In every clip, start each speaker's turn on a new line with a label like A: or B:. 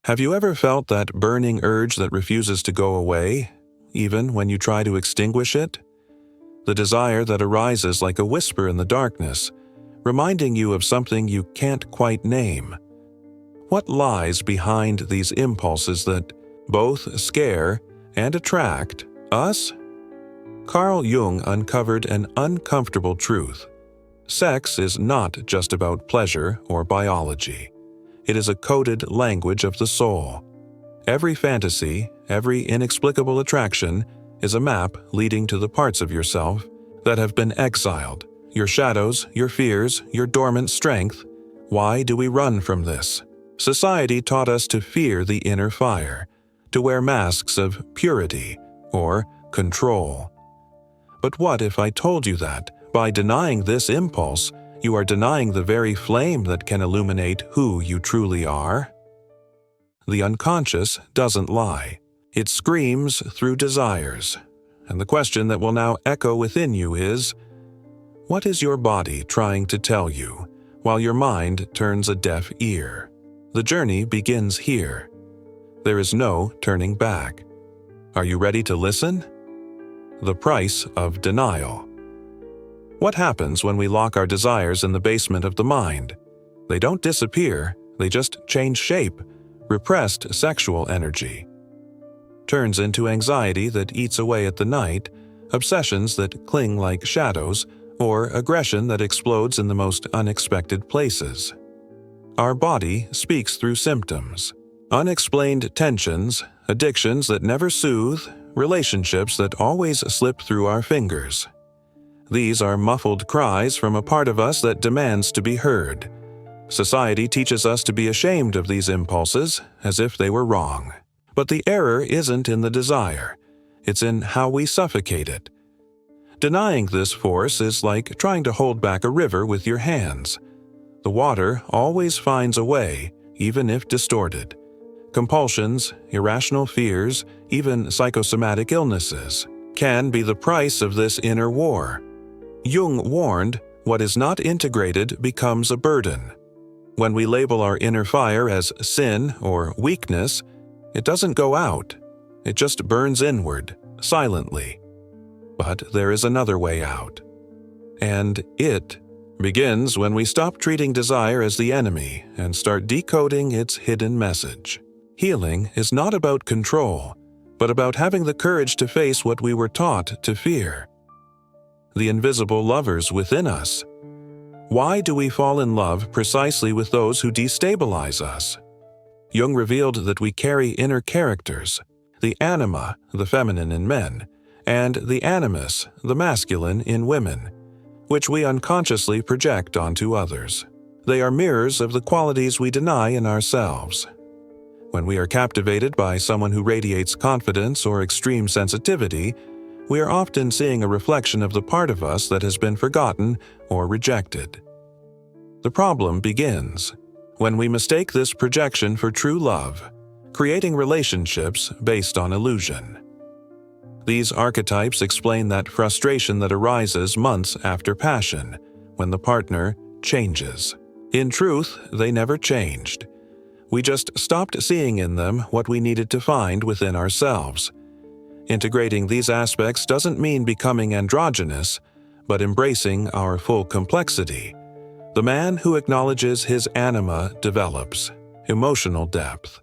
A: Have you ever felt that burning urge that refuses to go away, even when you try to extinguish it? The desire that arises like a whisper in the darkness, reminding you of something you can't quite name. What lies behind these impulses that both scare and attract us? Carl Jung uncovered an uncomfortable truth. Sex is not just about pleasure or biology. It is a coded language of the soul. Every fantasy, every inexplicable attraction, is a map leading to the parts of yourself that have been exiled, your shadows, your fears, your dormant strength. Why do we run from this? Society taught us to fear the inner fire, to wear masks of purity or control. But what if I told you that, by denying this impulse, you are denying the very flame that can illuminate who you truly are? The unconscious doesn't lie. It screams through desires. And the question that will now echo within you is, what is your body trying to tell you, while your mind turns a deaf ear? The journey begins here. There is no turning back. Are you ready to listen? The price of denial. What happens when we lock our desires in the basement of the mind? They don't disappear, they just change shape. Repressed sexual energy turns into anxiety that eats away at the night, obsessions that cling like shadows, or aggression that explodes in the most unexpected places. Our body speaks through symptoms. Unexplained tensions, addictions that never soothe, relationships that always slip through our fingers. These are muffled cries from a part of us that demands to be heard. Society teaches us to be ashamed of these impulses, as if they were wrong. But the error isn't in the desire. It's in how we suffocate it. Denying this force is like trying to hold back a river with your hands. The water always finds a way, even if distorted. Compulsions, irrational fears, even psychosomatic illnesses can be the price of this inner war. Jung warned, what is not integrated becomes a burden. When we label our inner fire as sin or weakness, it doesn't go out. It just burns inward, silently. But there is another way out. And it begins when we stop treating desire as the enemy and start decoding its hidden message. Healing is not about control, but about having the courage to face what we were taught to fear. The invisible lovers within us. Why do we fall in love precisely with those who destabilize us? Jung revealed that we carry inner characters, the anima, the feminine in men, and the animus, the masculine in women, which we unconsciously project onto others. They are mirrors of the qualities we deny in ourselves. When we are captivated by someone who radiates confidence or extreme sensitivity, we are often seeing a reflection of the part of us that has been forgotten or rejected. The problem begins when we mistake this projection for true love, creating relationships based on illusion. These archetypes explain that frustration that arises months after passion, when the partner changes. In truth, they never changed. We just stopped seeing in them what we needed to find within ourselves. Integrating these aspects doesn't mean becoming androgynous, but embracing our full complexity. The man who acknowledges his anima develops emotional depth.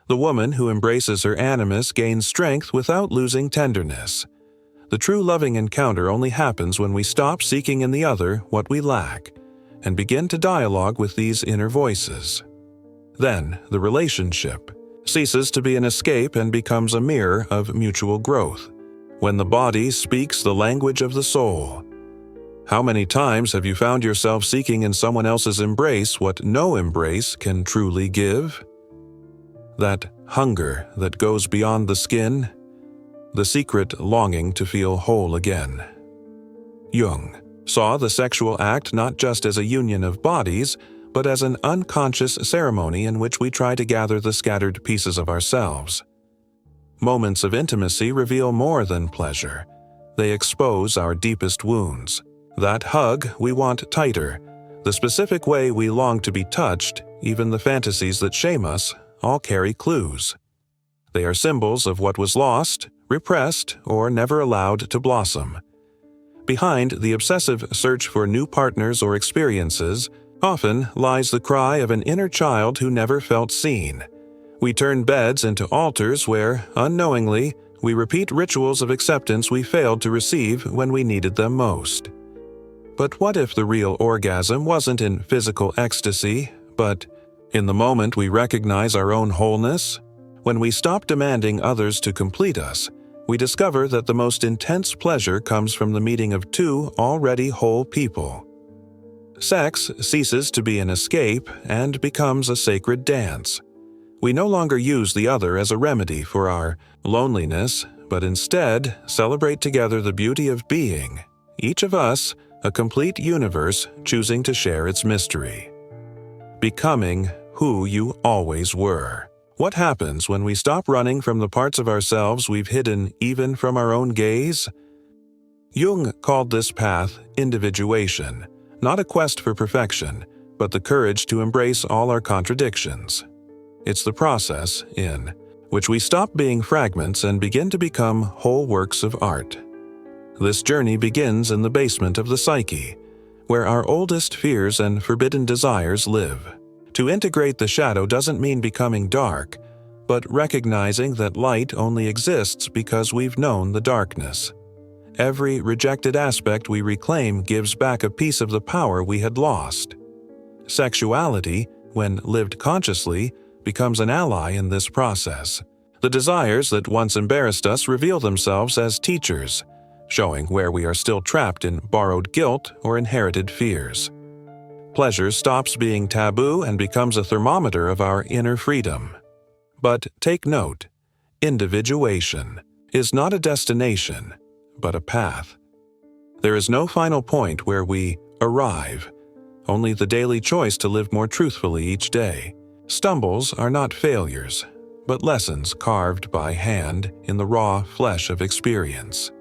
A: The woman who embraces her animus gains strength without losing tenderness. The true loving encounter only happens when we stop seeking in the other what we lack and begin to dialogue with these inner voices. Then, the relationship ceases to be an escape and becomes a mirror of mutual growth, when the body speaks the language of the soul. How many times have you found yourself seeking in someone else's embrace what no embrace can truly give? That hunger that goes beyond the skin, the secret longing to feel whole again. Jung saw the sexual act not just as a union of bodies, but as an unconscious ceremony in which we try to gather the scattered pieces of ourselves. Moments of intimacy reveal more than pleasure. They expose our deepest wounds. That hug we want tighter, the specific way we long to be touched, even the fantasies that shame us, all carry clues. They are symbols of what was lost, repressed, or never allowed to blossom. Behind the obsessive search for new partners or experiences often lies the cry of an inner child who never felt seen. We turn beds into altars where, unknowingly, we repeat rituals of acceptance we failed to receive when we needed them most. But what if the real orgasm wasn't in physical ecstasy, but in the moment we recognize our own wholeness? When we stop demanding others to complete us, we discover that the most intense pleasure comes from the meeting of two already whole people. Sex ceases to be an escape and becomes a sacred dance. We no longer use the other as a remedy for our loneliness, but instead celebrate together the beauty of being, each of us a complete universe choosing to share its mystery. Becoming who you always were. What happens when we stop running from the parts of ourselves we've hidden even from our own gaze? Jung called this path individuation, not a quest for perfection, but the courage to embrace all our contradictions. It's the process, in which we stop being fragments and begin to become whole works of art. This journey begins in the basement of the psyche, where our oldest fears and forbidden desires live. To integrate the shadow doesn't mean becoming dark, but recognizing that light only exists because we've known the darkness. Every rejected aspect we reclaim gives back a piece of the power we had lost. Sexuality, when lived consciously, becomes an ally in this process. The desires that once embarrassed us reveal themselves as teachers, showing where we are still trapped in borrowed guilt or inherited fears. Pleasure stops being taboo and becomes a thermometer of our inner freedom. But take note, individuation is not a destination, but a path. There is no final point where we arrive, only the daily choice to live more truthfully each day. Stumbles are not failures, but lessons carved by hand in the raw flesh of experience.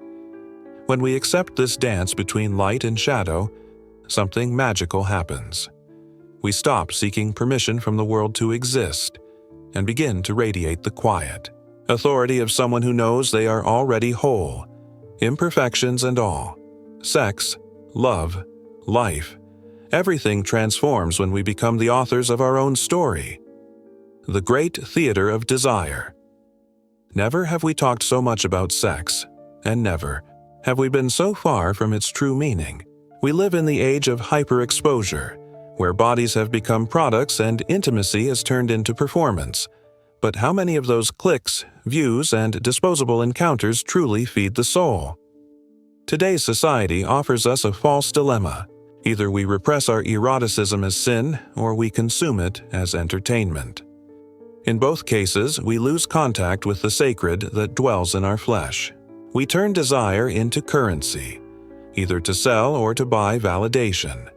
A: When we accept this dance between light and shadow, something magical happens. We stop seeking permission from the world to exist and begin to radiate the quiet authority of someone who knows they are already whole, imperfections and all. Sex, love, life, everything transforms when we become the authors of our own story. The great theater of desire. Never have we talked so much about sex, and never have we been so far from its true meaning. We live in the age of hyperexposure, where bodies have become products and intimacy is turned into performance. But how many of those clicks, views, and disposable encounters truly feed the soul? Today's society offers us a false dilemma. Either we repress our eroticism as sin, or we consume it as entertainment. In both cases, we lose contact with the sacred that dwells in our flesh. We turn desire into currency, either to sell or to buy validation.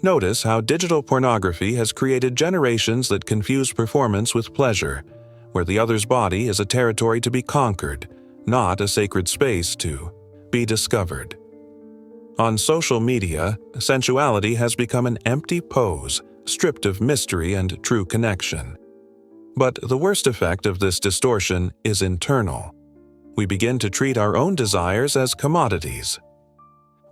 A: Notice how digital pornography has created generations that confuse performance with pleasure, where the other's body is a territory to be conquered, not a sacred space to be discovered. On social media, sensuality has become an empty pose, stripped of mystery and true connection. But the worst effect of this distortion is internal. We begin to treat our own desires as commodities.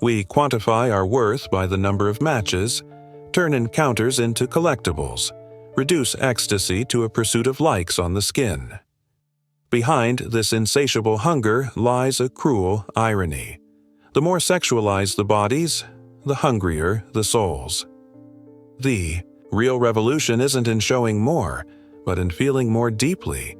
A: We quantify our worth by the number of matches, turn encounters into collectibles, reduce ecstasy to a pursuit of likes on the skin. Behind this insatiable hunger lies a cruel irony. The more sexualized the bodies, the hungrier the souls. The real revolution isn't in showing more, but in feeling more deeply,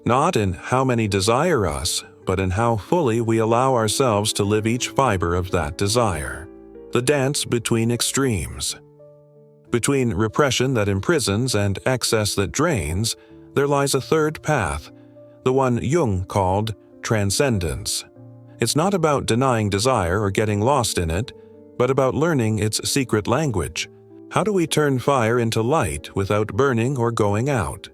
A: not in how many desire us, but in how fully we allow ourselves to live each fiber of that desire. The dance between extremes. Between repression that imprisons and excess that drains, there lies a third path, the one Jung called transcendence. It's not about denying desire or getting lost in it, but about learning its secret language. How do we turn fire into light without burning or going out?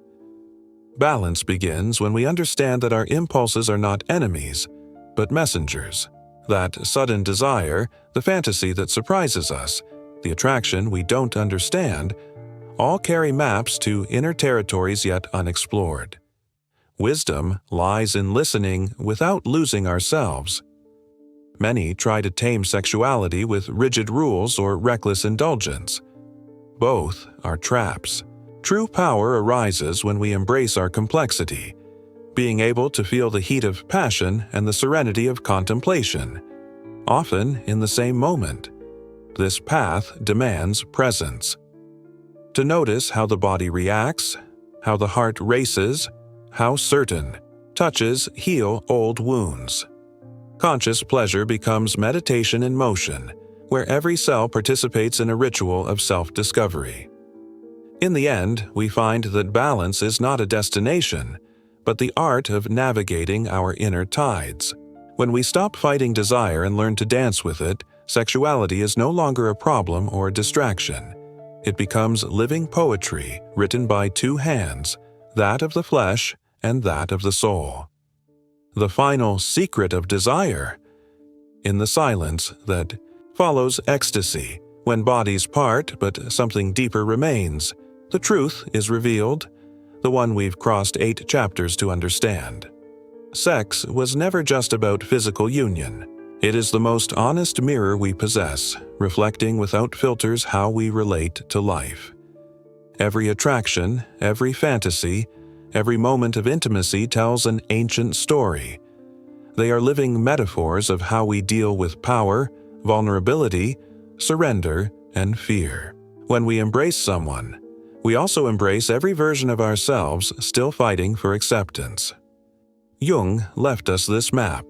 A: Balance begins when we understand that our impulses are not enemies, but messengers. That sudden desire, the fantasy that surprises us, the attraction we don't understand, all carry maps to inner territories yet unexplored. Wisdom lies in listening without losing ourselves. Many try to tame sexuality with rigid rules or reckless indulgence. Both are traps. True power arises when we embrace our complexity, being able to feel the heat of passion and the serenity of contemplation, often in the same moment. This path demands presence. To notice how the body reacts, how the heart races, how certain touches heal old wounds. Conscious pleasure becomes meditation in motion, where every cell participates in a ritual of self-discovery. In the end, we find that balance is not a destination, but the art of navigating our inner tides. When we stop fighting desire and learn to dance with it, sexuality is no longer a problem or a distraction. It becomes living poetry written by two hands, that of the flesh and that of the soul. The final secret of desire? In the silence that follows ecstasy, when bodies part but something deeper remains, the truth is revealed, the one we've crossed 8 chapters to understand. Sex was never just about physical union. It is the most honest mirror we possess, reflecting without filters how we relate to life. Every attraction, every fantasy, every moment of intimacy tells an ancient story. They are living metaphors of how we deal with power, vulnerability, surrender, and fear. When we embrace someone, we also embrace every version of ourselves still fighting for acceptance. Jung left us this map.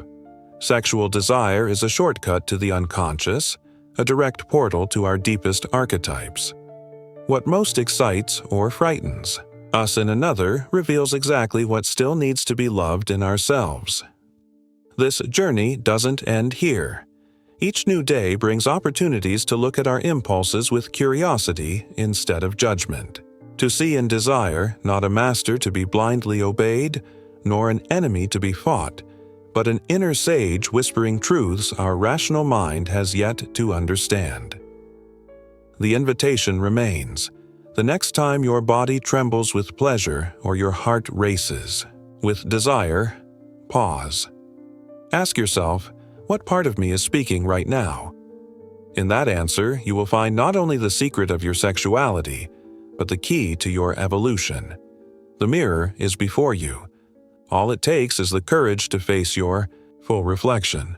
A: Sexual desire is a shortcut to the unconscious, a direct portal to our deepest archetypes. What most excites or frightens us in another reveals exactly what still needs to be loved in ourselves. This journey doesn't end here. Each new day brings opportunities to look at our impulses with curiosity instead of judgment. To see in desire not a master to be blindly obeyed, nor an enemy to be fought, but an inner sage whispering truths our rational mind has yet to understand. The invitation remains. The next time your body trembles with pleasure or your heart races with desire, pause. Ask yourself, what part of me is speaking right now? In that answer, you will find not only the secret of your sexuality, but the key to your evolution. The mirror is before you. All it takes is the courage to face your full reflection.